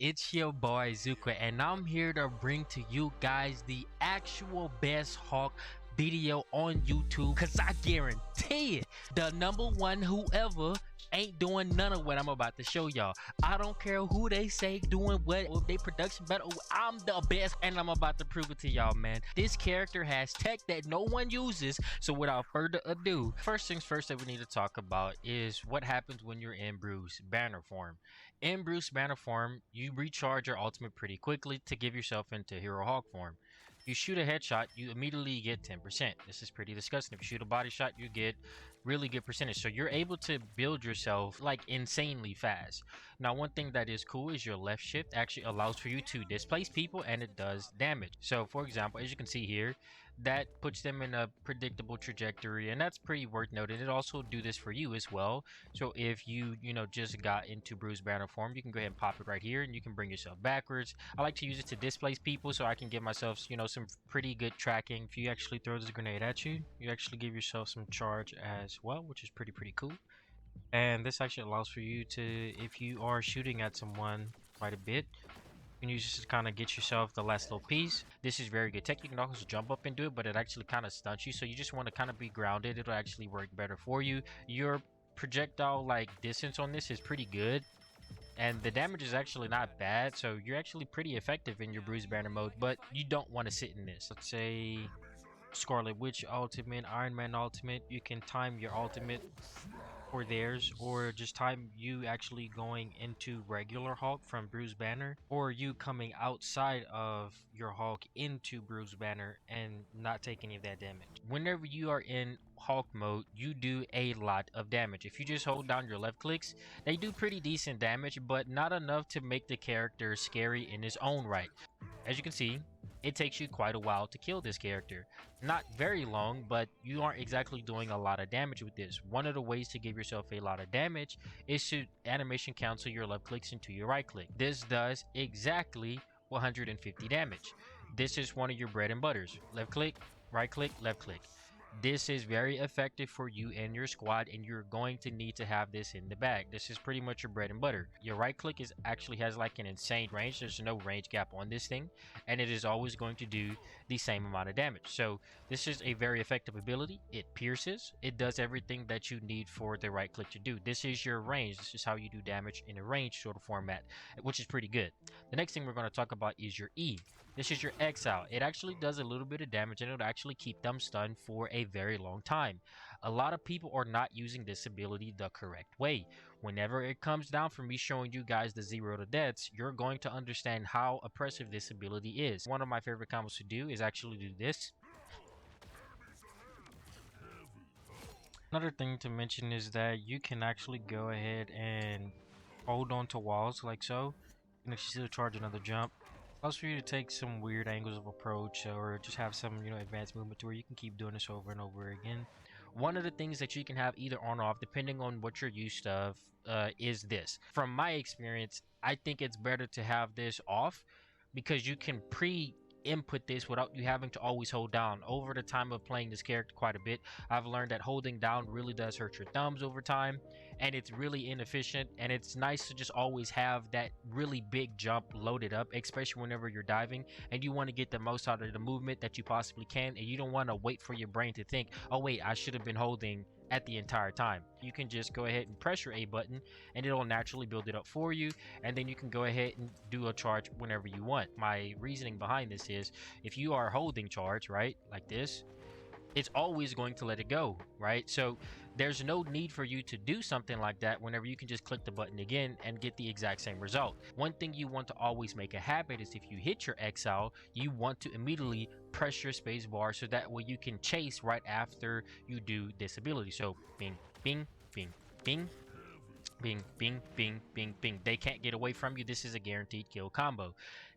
It's your boy Zooko, and I'm here to bring to you guys the actual best Hawk video on YouTube. Cause I guarantee it, the number one whoever ain't doing none of what I'm about to show y'all. I don't care who they say doing what, or if they production better. I'm the best, and I'm about to prove it to y'all, man. This character has tech that no one uses. So without further ado, first things first that we need to talk about is what happens when you're in Bruise Banner form. In Bruise Banner form, you recharge your ultimate pretty quickly to give yourself into Hero Hawk form. You shoot a headshot, you immediately get 10%. This is pretty disgusting. If you shoot a body shot, you get really good percentage. So you're able to build yourself like insanely fast. Now, one thing that is cool is your left shift actually allows for you to displace people, and it does damage. So for example, as you can see here, that puts them in a predictable trajectory, and that's pretty worth noting. It also do this for you as well. So if you just got into Bruise Banner form, you can go ahead and pop it right here, and you can bring yourself backwards. I like to use it to displace people, so I can give myself some pretty good tracking. If you actually throw this grenade at you, you actually give yourself some charge as well, which is pretty cool. And this actually allows for you to, if you are shooting at someone quite a bit, you can use this to kind of get yourself the last little piece. This is very good tech. You can also jump up and do it, but it actually kind of stunts you, so you just want to kind of be grounded. It'll actually work better for you. Your projectile distance on this is pretty good, and the damage is actually not bad, so you're actually pretty effective in your Bruise Banner mode, but you don't want to sit in this. Let's say Scarlet Witch ultimate, Iron Man ultimate. You can time your ultimate for theirs, or just time you actually going into regular Hulk from Bruise Banner, or you coming outside of your Hulk into Bruise Banner and not take any of that damage. Whenever you are in Hulk mode, you do a lot of damage. If you just hold down your left clicks, they do pretty decent damage, but not enough to make the character scary in his own right. As you can see, it takes you quite a while to kill this character. Not very long, but you aren't exactly doing a lot of damage with this. One of the ways to give yourself a lot of damage is to animation cancel your left clicks into your right click. This does exactly 150 damage. This is one of your bread and butters. Left click, right click, left click. This is very effective for you and your squad, and you're going to need to have this in the bag. This is pretty much your bread and butter. Your right click actually has like an insane range. There's no range gap on this thing, and it is always going to do the same amount of damage. So this is a very effective ability. It pierces. It does everything that you need for the right click to do. This is your range. This is how you do damage in a range sort of format, which is pretty good. The next thing we're going to talk about is your E. This is your exile. It actually does a little bit of damage, and it'll actually keep them stunned for a very long time. A lot of people are not using this ability the correct way. Whenever it comes down for me showing you guys the 0 to deaths, you're going to understand how oppressive this ability is. One of my favorite combos to do is actually do this. Another thing to mention is that you can actually go ahead and hold on to walls like so. You can actually still charge another jump. Allows for you to take some weird angles of approach, or just have some advanced movement to where you can keep doing this over and over again. One of the things that you can have either on or off depending on what you're used of is this. From my experience, I think it's better to have this off, because you can input this without you having to always hold down. Over the time of playing this character quite a bit, I've learned that holding down really does hurt your thumbs over time, and it's really inefficient. And it's nice to just always have that really big jump loaded up, especially whenever you're diving and you want to get the most out of the movement that you possibly can, and you don't want to wait for your brain to think, oh wait, I should have been holding at the entire time. You can just go ahead and press your A button, and it'll naturally build it up for you, and then you can go ahead and do a charge whenever you want. My reasoning behind this is, if you are holding charge, right, like this, it's always going to let it go, right? So there's no need for you to do something like that whenever you can just click the button again and get the exact same result. One thing you want to always make a habit is, if you hit your exile, you want to immediately press your space bar, so that way you can chase right after you do this ability. So bing, bing, bing, bing, bing, bing, bing, bing, bing. They can't get away from you. This is a guaranteed kill combo.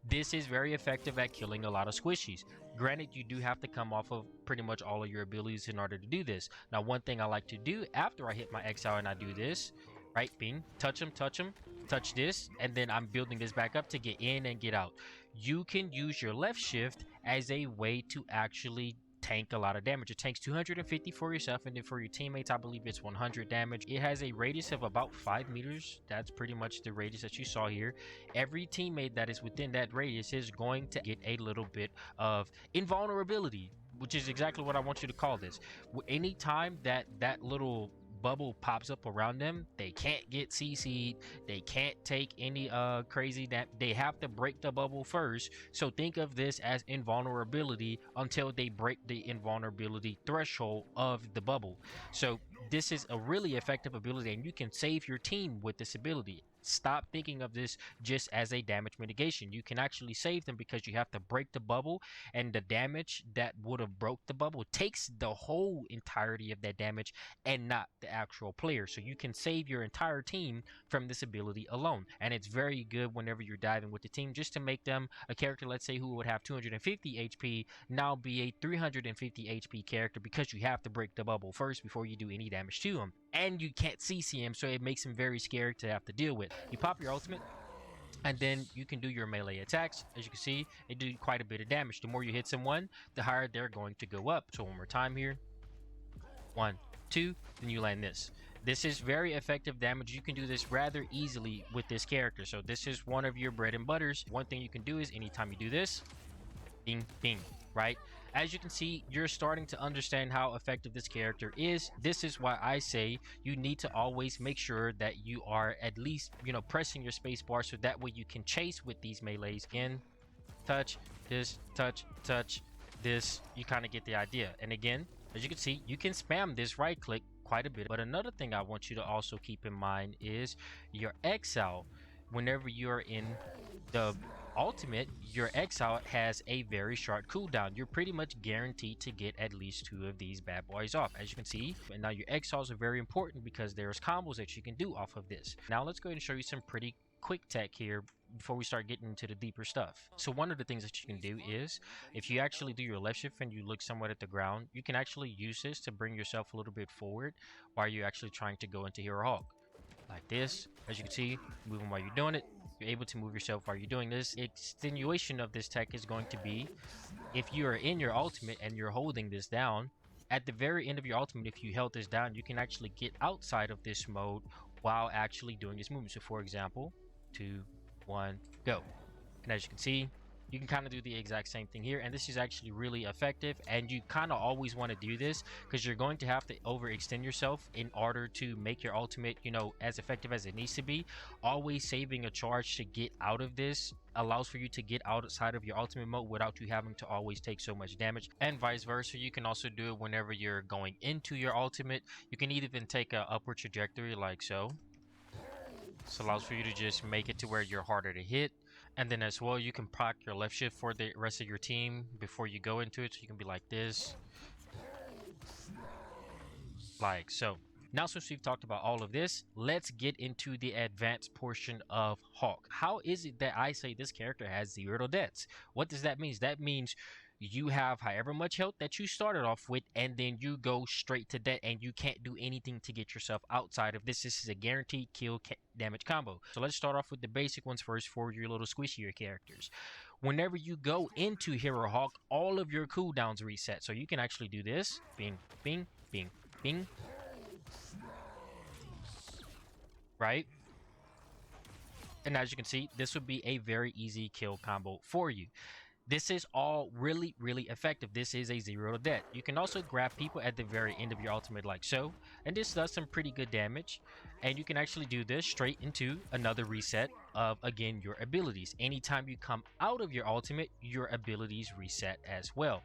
This is very effective at killing a lot of squishies. Granted, you do have to come off of pretty much all of your abilities in order to do this. Now, one thing I like to do after I hit my exile and I do this, right, bing, touch them, touch this, and then I'm building this back up to get in and get out. You can use your left shift as a way to actually tank a lot of damage. It takes 250 for yourself, and then for your teammates, I believe it's 100 damage. It has a radius of about 5 meters. That's pretty much the radius that you saw here. Every teammate that is within that radius is going to get a little bit of invulnerability, which is exactly what I want you to call this. Anytime that little bubble pops up around them, they can't get CC'd, they can't take any crazy they have to break the bubble first. So think of this as invulnerability until they break the invulnerability threshold of the bubble. So this is a really effective ability, and you can save your team with this ability. Stop thinking of this just as a damage mitigation. You can actually save them because you have to break the bubble, and the damage that would have broke the bubble takes the whole entirety of that damage and not the actual player. So you can save your entire team from this ability alone. And it's very good whenever you're diving with the team, just to make them a character, let's say, who would have 250 HP, now be a 350 HP character, because you have to break the bubble first before you do any damage to him. And you can't CC him, so it makes him very scary to have to deal with. You pop your ultimate, and then you can do your melee attacks. As you can see, they do quite a bit of damage. The more you hit someone, the higher they're going to go up. So one more time here. 1, 2, then you land this. This is very effective damage. You can do this rather easily with this character. So this is one of your bread and butters. One thing you can do is anytime you do this, bing, bing, right? As you can see, you're starting to understand how effective this character is. This is why I say you need to always make sure that you are at least, pressing your space bar, so that way you can chase with these melees. Again, touch, this, touch, this. You kind of get the idea. And again, as you can see, you can spam this right click quite a bit. But another thing I want you to also keep in mind is your exile. Whenever you're in the ultimate, your exile has a very short cooldown. You're pretty much guaranteed to get at least 2 of these bad boys off, as you can see. And now your exiles are very important because there's combos that you can do off of this. Now let's go ahead and show you some pretty quick tech here before we start getting into the deeper stuff. So one of the things that you can do is, if you actually do your left shift and you look somewhat at the ground, you can actually use this to bring yourself a little bit forward while you're actually trying to go into Hero Hawk. Like this, as you can see, moving while you're doing it. You're able to move yourself while you're doing this. Extenuation of this tech is going to be, if you are in your ultimate and you're holding this down, at the very end of your ultimate, if you held this down, you can actually get outside of this mode while actually doing this movement. So for example, 2, 1, go. And as you can see, you can kind of do the exact same thing here, and this is actually really effective. And you kind of always want to do this because you're going to have to overextend yourself in order to make your ultimate, as effective as it needs to be. Always saving a charge to get out of this allows for you to get outside of your ultimate mode without you having to always take so much damage, and vice versa. You can also do it whenever you're going into your ultimate. You can even take an upward trajectory like so. This allows for you to just make it to where you're harder to hit. And then as well, you can proc your left shift for the rest of your team before you go into it. So you can be like this, like so. Now, since we've talked about all of this, let's get into the advanced portion of Hawk. How is it that I say this character has 0 deaths? What does that mean? That means you have however much health that you started off with, and then you go straight to death, and you can't do anything to get yourself outside of this. This is a guaranteed kill damage combo. So let's start off with the basic ones first for your little squishier characters. Whenever you go into Hero Hawk, all of your cooldowns reset. So you can actually do this. Bing, bing, bing, bing. Right? And as you can see, this would be a very easy kill combo for you. This is all really, really effective. This is a 0 death. You can also grab people at the very end of your ultimate like so, and this does some pretty good damage. And you can actually do this straight into another reset of, again, your abilities. Anytime you come out of your ultimate, your abilities reset as well.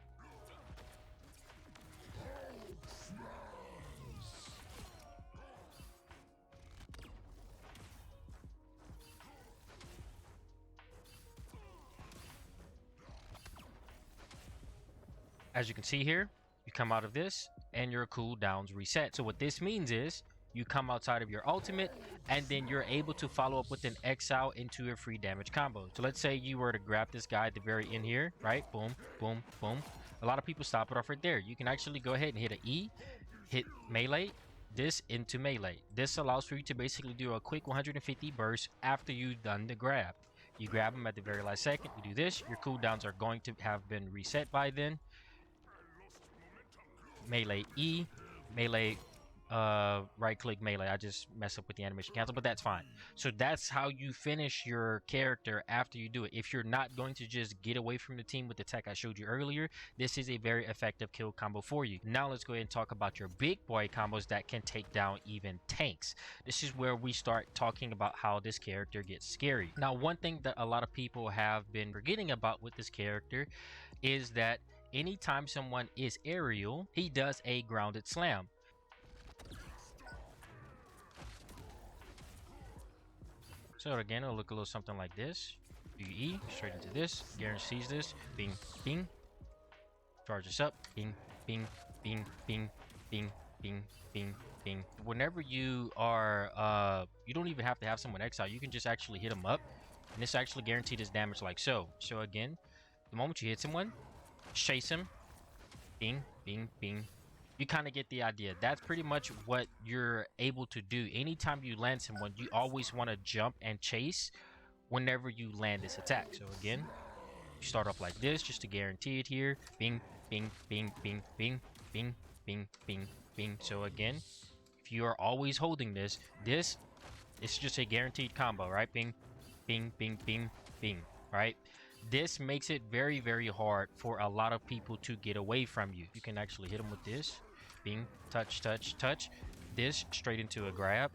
As you can see here, you come out of this and your cooldowns reset. So what this means is you come outside of your ultimate, and then you're able to follow up with an exile into a free damage combo. So let's say you were to grab this guy at the very end here, right? Boom, boom, boom. A lot of people stop it off right there. You can actually go ahead and hit an E, hit melee, this into melee. This allows for you to basically do a quick 150 burst after you've done the grab. You grab them at the very last second, you do this, your cooldowns are going to have been reset by then. melee E, melee right click melee. I just mess up with the animation cancel, but that's fine. So that's how you finish your character after you do it. If you're not going to just get away from the team with the tech I showed you earlier, this is a very effective kill combo for you. Now let's go ahead and talk about your big boy combos that can take down even tanks. This is where we start talking about how this character gets scary. Now, one thing that a lot of people have been forgetting about with this character is that anytime someone is aerial, he does a grounded slam. So again, it'll look a little something like this. Do E, straight into this, guarantees this, bing, bing. Charge this up, bing, bing, bing, bing, bing, bing, bing, bing. Whenever you are, you don't even have to have someone exile. You can just actually hit them up. And this actually guaranteed his damage like so. So again, the moment you hit someone, chase him, bing, bing, bing. You kind of get the idea. That's pretty much what you're able to do. Anytime you land someone, you always want to jump and chase whenever you land this attack. So again, you start off like this just to guarantee it here. Bing, bing, bing, bing, bing, bing, bing, bing, bing. So again, if you are always holding this, it's just a guaranteed combo, right? Bing, bing, bing, bing, bing, right? This makes it very, very hard for a lot of people to get away from you. You can actually hit them with this. Bing, touch, touch, touch. This straight into a grab.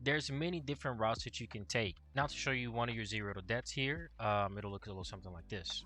There's many different routes that you can take. Now to show you one of your 0 to deaths here, it'll look a little something like this.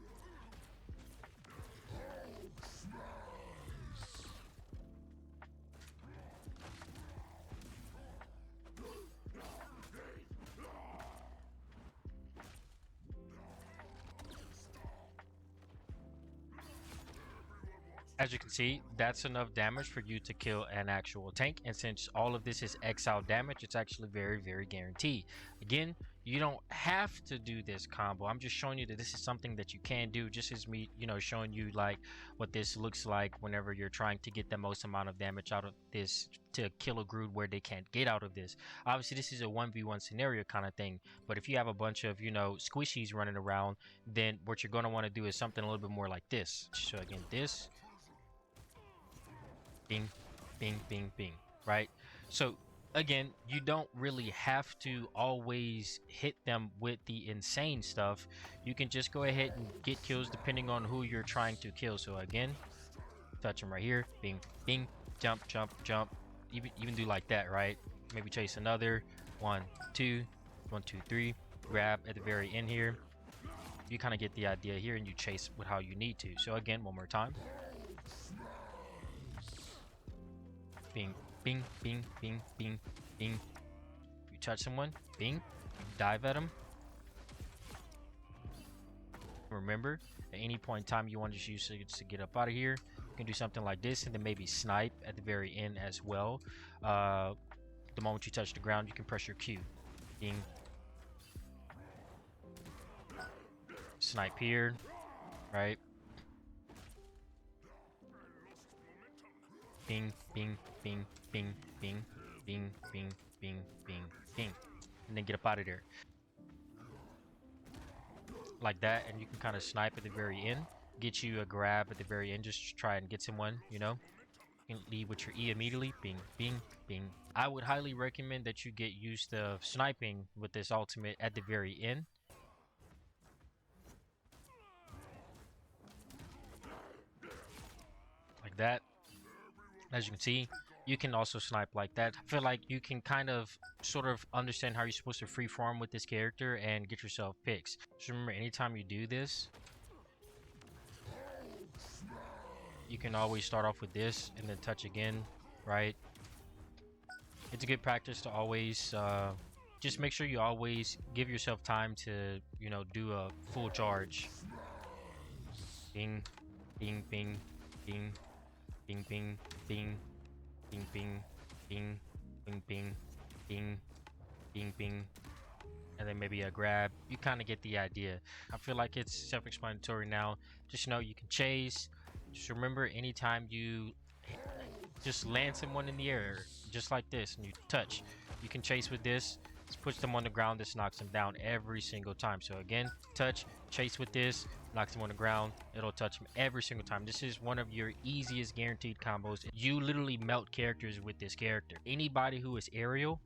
As you can see, that's enough damage for you to kill an actual tank, and since all of this is exile damage, it's actually very, very guaranteed. Again, you don't have to do this combo. I'm just showing you that this is something that you can do, just as me, showing you like what this looks like whenever you're trying to get the most amount of damage out of this to kill a Groot where they can't get out of this. Obviously, this is a 1v1 scenario kind of thing, but if you have a bunch of, squishies running around, then what you're going to want to do is something a little bit more like this. So again, this. Bing, bing, bing, bing, right? So again, you don't really have to always hit them with the insane stuff. You can just go ahead and get kills depending on who you're trying to kill. So again, touch them right here, bing, bing, jump, jump, jump. Even do like that, right? Maybe chase another 1, 2, 1, 2, 3. Grab at the very end here. You kind of get the idea here, and you chase with how you need to. So again, one more time. Bing, bing, bing, bing, bing, bing. You touch someone, bing, you dive at them. Remember, at any point in time you want to use it to get up out of here, you can do something like this, and then maybe snipe at the very end as well. The moment you touch the ground, you can press your Q. Bing. Snipe here, right? Bing, bing, bing, bing, bing, bing, bing, bing, bing, bing, and then get up out of there like that. And you can kind of snipe at the very end, get you a grab at the very end, just try and get someone. You can lead with your E immediately. Bing, bing, bing. I would highly recommend that you get used to sniping with this ultimate at the very end. Like that. As you can see, you can also snipe like that. I feel like you can kind of sort of understand how you're supposed to freeform with this character and get yourself picks. Just remember, anytime you do this, you can always start off with this and then touch again, right? It's a good practice to always just make sure you always give yourself time to, do a full charge. Bing, bing, bing, bing. Bing, bing, bing, bing, bing, bing, bing, bing, bing, bing, bing, and then maybe a grab. You kind of get the idea. I feel like it's self-explanatory now. Just know you can chase. Just remember, anytime you just land someone in the air, just like this, and you touch, you can chase with this. Let's push them on the ground. This knocks them down every single time. So again, touch, chase with this, knocks them on the ground. It'll touch them every single time. This is one of your easiest guaranteed combos. You literally melt characters with this character. Anybody who is aerial,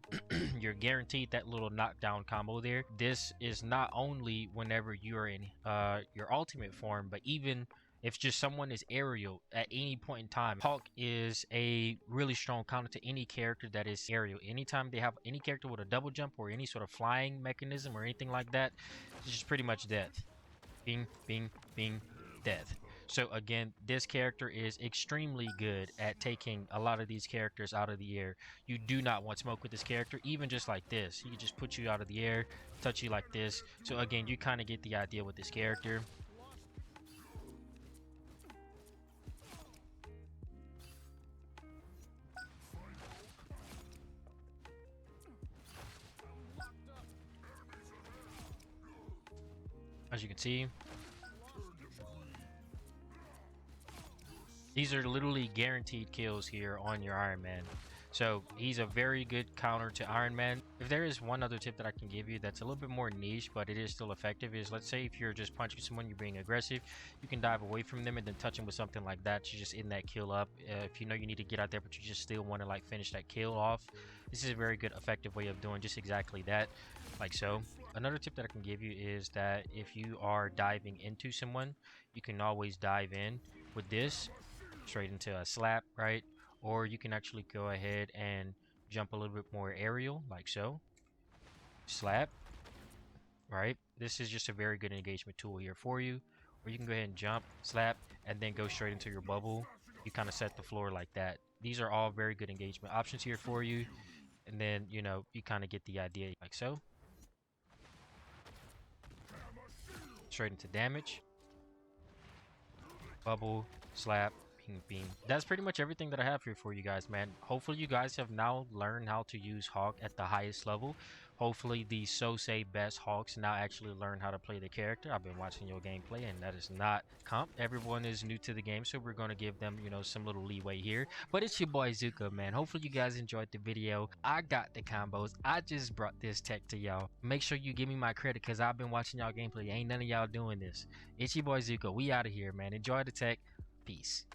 you're guaranteed that little knockdown combo there. This is not only whenever you're in your ultimate form, but even if just someone is aerial at any point in time, Hawk is a really strong counter to any character that is aerial. Anytime they have any character with a double jump or any sort of flying mechanism or anything like that, it's just pretty much death. Bing, bing, bing, death. So again, this character is extremely good at taking a lot of these characters out of the air. You do not want smoke with this character, even just like this. He can just put you out of the air, touch you like this. So again, you kind of get the idea with this character. As you can see, these are literally guaranteed kills here on your Iron Man. So he's a very good counter to Iron Man. If there is one other tip that I can give you that's a little bit more niche, but it is still effective, is let's say if you're just punching someone, you're being aggressive, you can dive away from them and then touch them with something like that. You just end that kill up. If you know you need to get out there, but you just still want to like finish that kill off, this is a very good effective way of doing just exactly that, like so. Another tip that I can give you is that if you are diving into someone, you can always dive in with this straight into a slap, right? Or you can actually go ahead and jump a little bit more aerial, like so. Slap, right? This is just a very good engagement tool here for you. Or you can go ahead and jump, slap, and then go straight into your bubble. You kind of set the floor like that. These are all very good engagement options here for you. And then, you know, you kind of get the idea, like so. Straight into damage. Bubble, slap, ping, ping. That's pretty much everything that I have here for you guys, man. Hopefully you guys have now learned how to use Hawk at the highest level. Hopefully the so-say best Hawks now actually learn how to play the character. I've been watching your gameplay, and that is not comp. Everyone is new to the game, so we're going to give them, you know, some little leeway here. But it's your boy Zooko, man. Hopefully you guys enjoyed the video. I got the combos. I just brought this tech to y'all. Make sure you give me my credit, because I've been watching y'all gameplay. Ain't none of y'all doing this. It's your boy Zooko. We out of here, man. Enjoy the tech. Peace.